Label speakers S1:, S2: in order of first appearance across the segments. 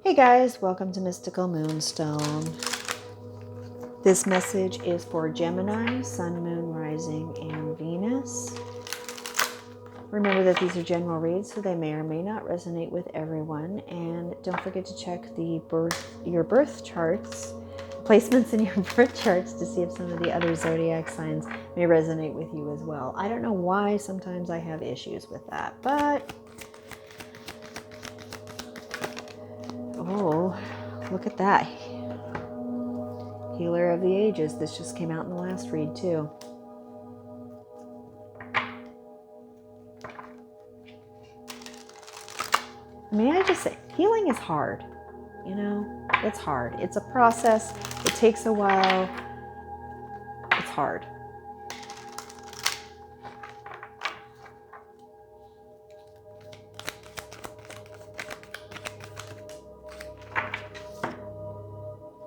S1: Hey guys, welcome to Mystical Moonstone. This message is for Gemini, Sun, Moon, Rising, and Venus. Remember that these are general reads, so they may or may not resonate with everyone. And don't forget to check your birth charts, placements in your birth charts to see if some of the other zodiac signs may resonate with you as well. I don't know why sometimes I have issues with that, but oh, look at that. Healer of the Ages. This just came out in the last read too. May I just say, healing is hard. You know, it's hard. It's a process. It takes a while. It's hard.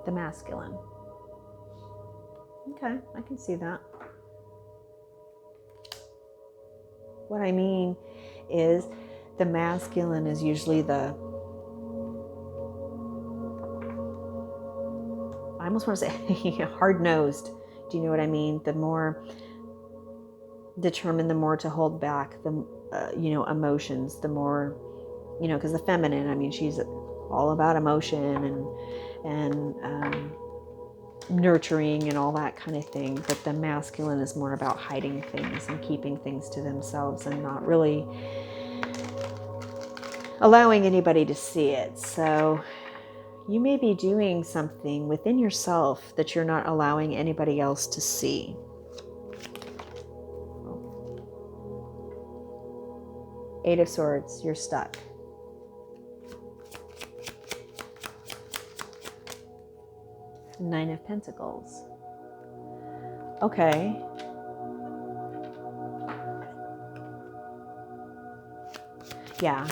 S1: The masculine. Okay, I can see that. What I mean is the masculine is usually I almost want to say hard-nosed. Do you know what I mean? The more determined, the more to hold back the, emotions, the more, because the feminine, I mean, she's all about emotion and nurturing and all that kind of thing, but the masculine is more about hiding things and keeping things to themselves and not really allowing anybody to see it. So you may be doing something within yourself that you're not allowing anybody else to see. Eight of Swords, you're stuck. Nine of Pentacles. Okay. Yeah.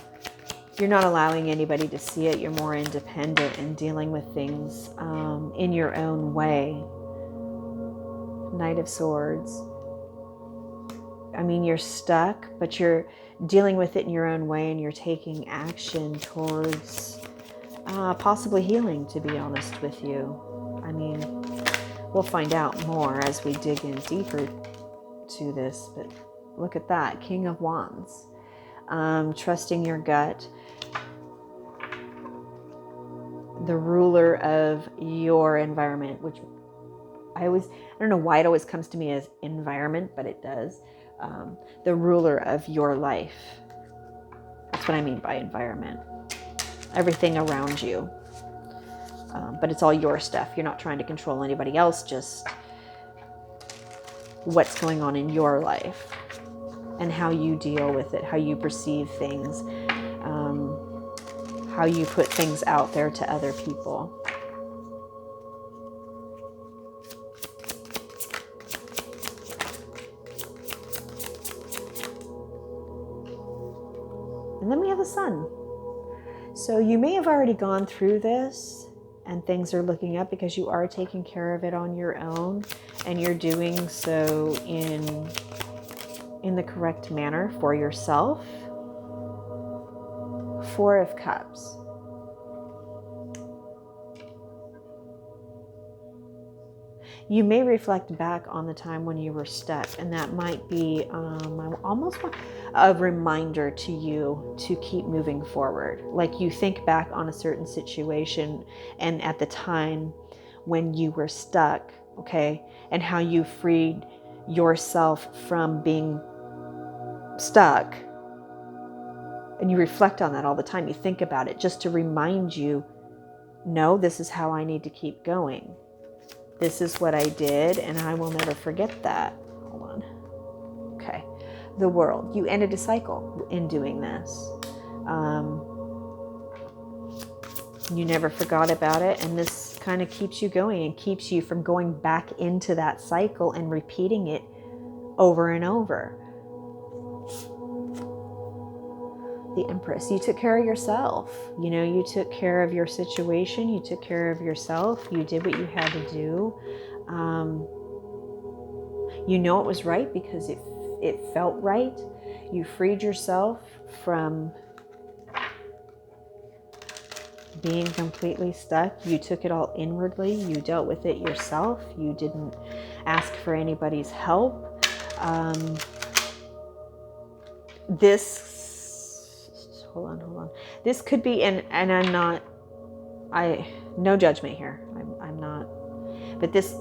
S1: You're not allowing anybody to see it. You're more independent and dealing with things in your own way. Knight of Swords. I mean, you're stuck, but you're dealing with it in your own way and you're taking action towards possibly healing, to be honest with you. I mean, we'll find out more as we dig in deeper to this, but look at that. King of Wands. Trusting your gut. The ruler of your environment, which I don't know why it always comes to me as environment, but it does. The ruler of your life. That's what I mean by environment. Everything around you. But it's all your stuff. You're not trying to control anybody else, just what's going on in your life and how you deal with it, how you perceive things, how you put things out there to other people. And then we have the Sun. So you may have already gone through this and things are looking up because you are taking care of it on your own and you're doing so in the correct manner for yourself. Four of Cups. You may reflect back on the time when you were stuck, and that might be almost a reminder to you to keep moving forward. Like you think back on a certain situation and at the time when you were stuck, okay, and how you freed yourself from being stuck. And you reflect on that all the time. You think about it just to remind you, no, this is how I need to keep going. This is what I did, and I will never forget that. Hold on. Okay. The World. You ended a cycle in doing this. You never forgot about it, and this kind of keeps you going and keeps you from going back into that cycle and repeating it over and over. The Empress. You took care of yourself. You know, you took care of your situation. You took care of yourself. You did what you had to do. You know it was right because it felt right. You freed yourself from being completely stuck. You took it all inwardly. You dealt with it yourself. You didn't ask for anybody's help. Hold on. This could be, and I'm not, no judgment here. I'm not, but this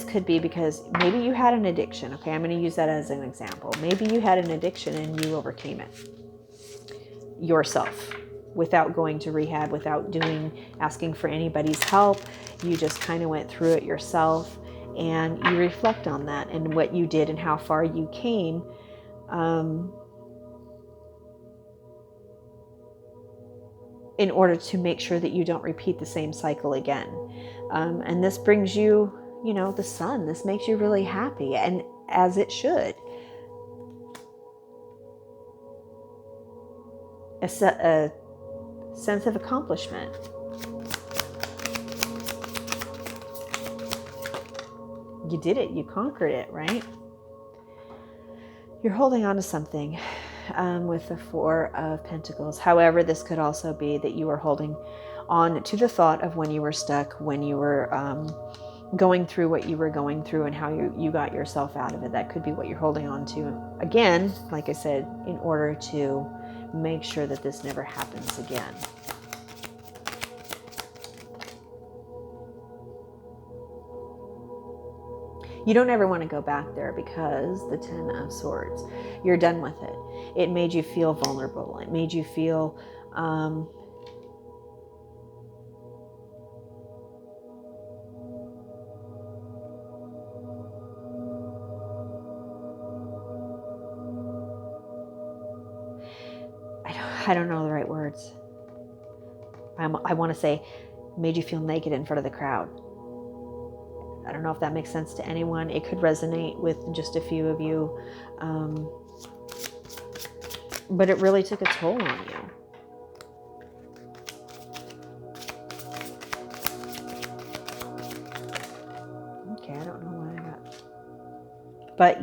S1: could be because maybe you had an addiction. Okay, I'm going to use that as an example. Maybe you had an addiction and you overcame it yourself without going to rehab, without asking for anybody's help. You just kind of went through it yourself, and you reflect on that and what you did and how far you came. In order to make sure that you don't repeat the same cycle again. And this brings you, the sun. This makes you really happy, and as it should. A sense of accomplishment. You did it. You conquered it, right? You're holding on to something with the Four of Pentacles. However, this could also be that you are holding on to the thought of when you were stuck, when you were going through what you were going through and how you got yourself out of it. That could be what you're holding on to. Again, like I said, in order to make sure that this never happens again. You don't ever want to go back there because the Ten of Swords, you're done with it. It made you feel vulnerable. It made you feel I don't know the right words. I want to say made you feel naked in front of the crowd. I don't know if that makes sense to anyone. It could resonate with just a few of you. But it really took a toll on you. Okay, I don't know what I got. But,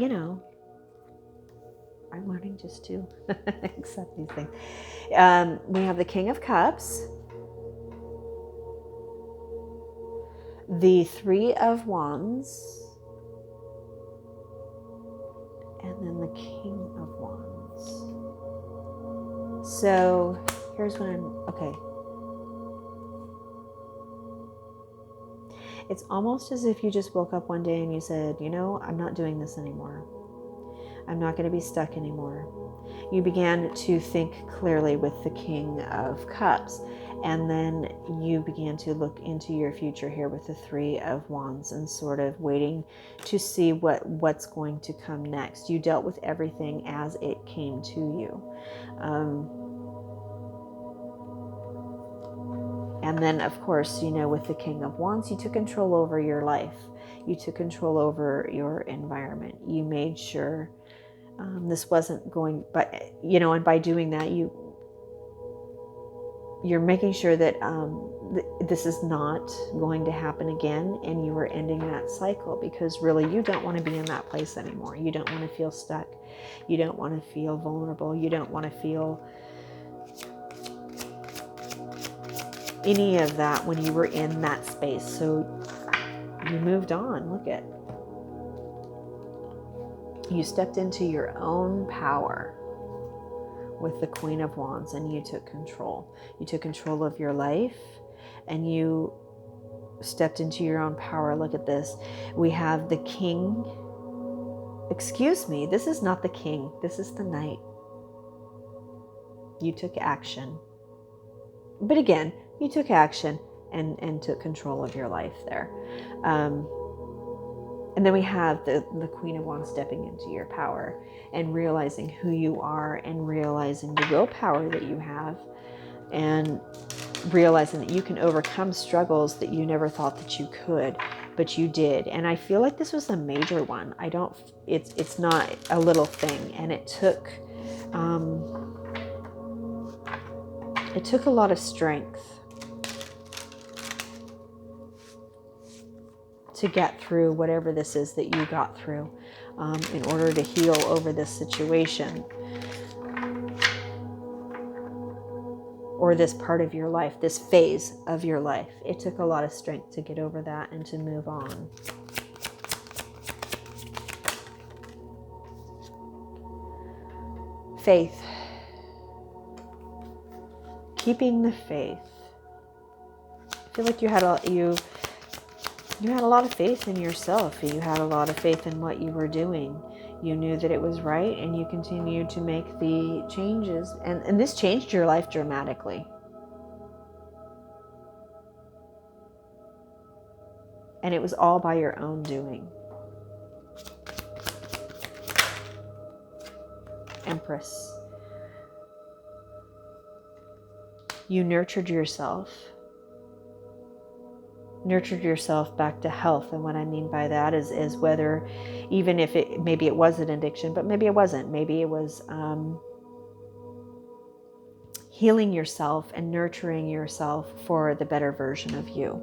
S1: I'm learning just to accept these things. We have the King of Cups. The Three of Wands. And then the King of Wands. So here's what okay. It's almost as if you just woke up one day and you said, I'm not doing this anymore. I'm not going to be stuck anymore. You began to think clearly with the King of Cups. And then you began to look into your future here with the Three of Wands and sort of waiting to see what's going to come next. You dealt with everything as it came to you. And then, of course, with the King of Wands, you took control over your life. You took control over your environment. You made sure this wasn't going, but, and by doing that, you're making sure that this is not going to happen again, and you are ending that cycle, because really you don't want to be in that place anymore. You don't want to feel stuck. You don't want to feel vulnerable. You don't want to feel any of that when you were in that space. So you moved on. Look at, you stepped into your own power with the Queen of Wands, and you took control. You took control of your life, and you stepped into your own power. Look at this. We have the King. Excuse me, this is not the King. This is the Knight. You took action. But again, you took action and took control of your life there. And then we have the Queen of Wands stepping into your power and realizing who you are, and realizing the willpower that you have, and realizing that you can overcome struggles that you never thought that you could, but you did. And I feel like this was a major one. It's not a little thing, and it took a lot of strength to get through whatever this is that you got through, in order to heal over this situation. or this part of your life, this phase of your life. It took a lot of strength to get over that and to move on. Faith. Keeping the faith. I feel like you had a lot of faith in yourself. You had a lot of faith in what you were doing. You knew that it was right, and you continued to make the changes. And this changed your life dramatically. And it was all by your own doing. Empress. You nurtured yourself back to health. And what I mean by that is whether, even if maybe it was an addiction, but maybe it wasn't. Maybe it was healing yourself and nurturing yourself for the better version of you.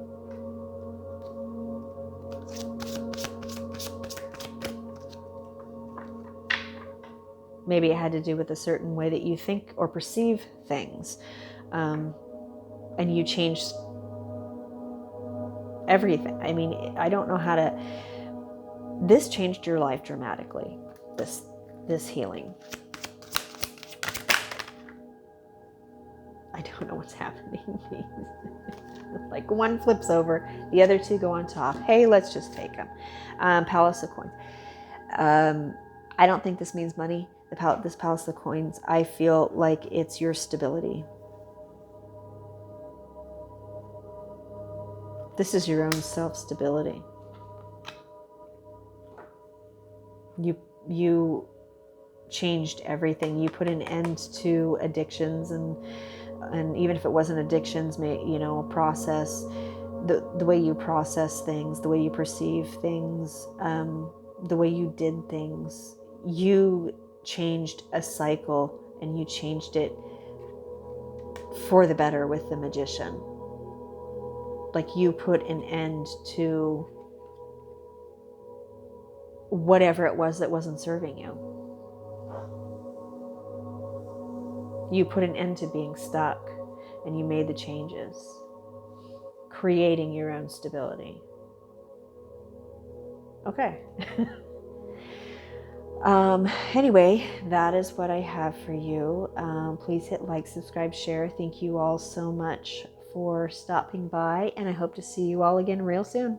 S1: Maybe it had to do with a certain way that you think or perceive things. And you changed everything. I mean, I don't know how to... This changed your life dramatically, this healing. I don't know what's happening. Like one flips over, the other two go on top. Hey, let's just take them. Palace of Coins. I don't think this means money. This Palace of Coins, I feel like it's your stability. This is your own self-stability. You changed everything. You put an end to addictions, and even if it wasn't addictions, process the way you process things, the way you perceive things, the way you did things. You changed a cycle, and you changed it for the better with the Magician. Like you put an end to whatever it was that wasn't serving you. You put an end to being stuck, and you made the changes, creating your own stability. Okay. Anyway, that is what I have for you. Please hit like, subscribe, share. Thank you all so much for stopping by, and I hope to see you all again real soon.